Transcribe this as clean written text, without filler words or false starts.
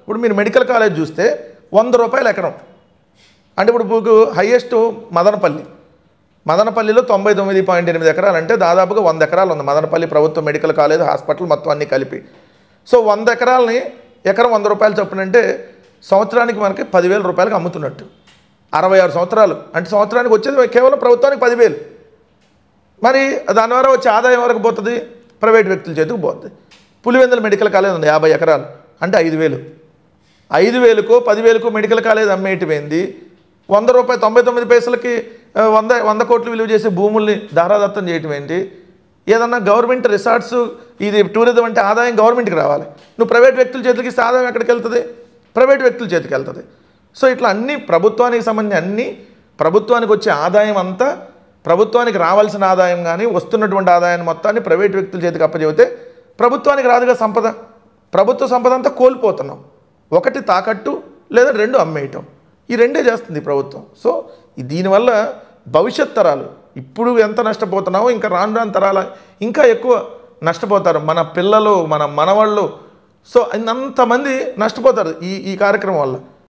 ఇప్పుడు మీరు medical college చూస్తే 100 రూపాయలు ఎకరం. అంటే ఇప్పుడు మీకు హైయెస్ట్ మదనపల్లిలో 99.8 ఎకరాలు, అంటే దాదాపుగా 100 ఎకరాలు ఉంది మదనపల్లి ప్రభుత్వ మెడికల్ కాలేజ్ హాస్పిటల్ మొత్తం అన్నీ కలిపి. సో 100 ఎకరాలని ఎకరం 100 రూపాయలు చొప్పునంటే సంవత్సరానికి మనకి 10,000 రూపాయలకు అమ్ముతున్నట్టు. 66 సంవత్సరాలు అంటే సంవత్సరానికి వచ్చేది కేవలం ప్రభుత్వానికి 10,000. మరి దాని ద్వారా వచ్చే ఆదాయం వరకు పోతుంది, ప్రైవేట్ వ్యక్తుల చేతికి పోతుంది. పులివెందుల మెడికల్ కాలేజ్ ఉంది 50 ఎకరాలు అంటే 5,000. 5,000కో 10,000కో మెడికల్ కాలేజ్ అమ్మేయటమైంది. 100 రూపాయలు 99 పైసలకి 100 కోట్లు విలువ చేసే భూముల్ని దారాదత్తం చేయటం ఏంటి? ఏదన్నా గవర్నమెంట్ రిసార్ట్స్, ఇది టూరిజం అంటే ఆదాయం గవర్నమెంట్కి రావాలి. నువ్వు ప్రైవేట్ వ్యక్తుల చేతికి ఇస్తే ఆదాయం ఎక్కడికి వెళ్తుంది? ప్రైవేట్ వ్యక్తుల చేతికి వెళ్తుంది. సో ఇట్లా అన్నీ ప్రభుత్వానికి సంబంధించి అన్నీ ప్రభుత్వానికి వచ్చే ఆదాయం అంతా, ప్రభుత్వానికి రావాల్సిన ఆదాయం కానీ వస్తున్నటువంటి ఆదాయాన్ని మొత్తాన్ని ప్రైవేట్ వ్యక్తుల చేతికి అప్పచెబితే ప్రభుత్వానికి రాదుగా సంపద. ప్రభుత్వ సంపద అంతా కోల్పోతున్నాం. ఒకటి తాకట్టు లేదా 2 అమ్మేయటం, ఈ రెండే చేస్తుంది ప్రభుత్వం. సో దీనివల్ల భవిష్యత్ తరాలు ఇప్పుడు ఎంత నష్టపోతున్నామో ఇంకా రాను తరాల ఇంకా ఎక్కువ నష్టపోతారు. మన పిల్లలు, మన మనవాళ్ళు. సో అంతమంది నష్టపోతారు ఈ కార్యక్రమం వల్ల.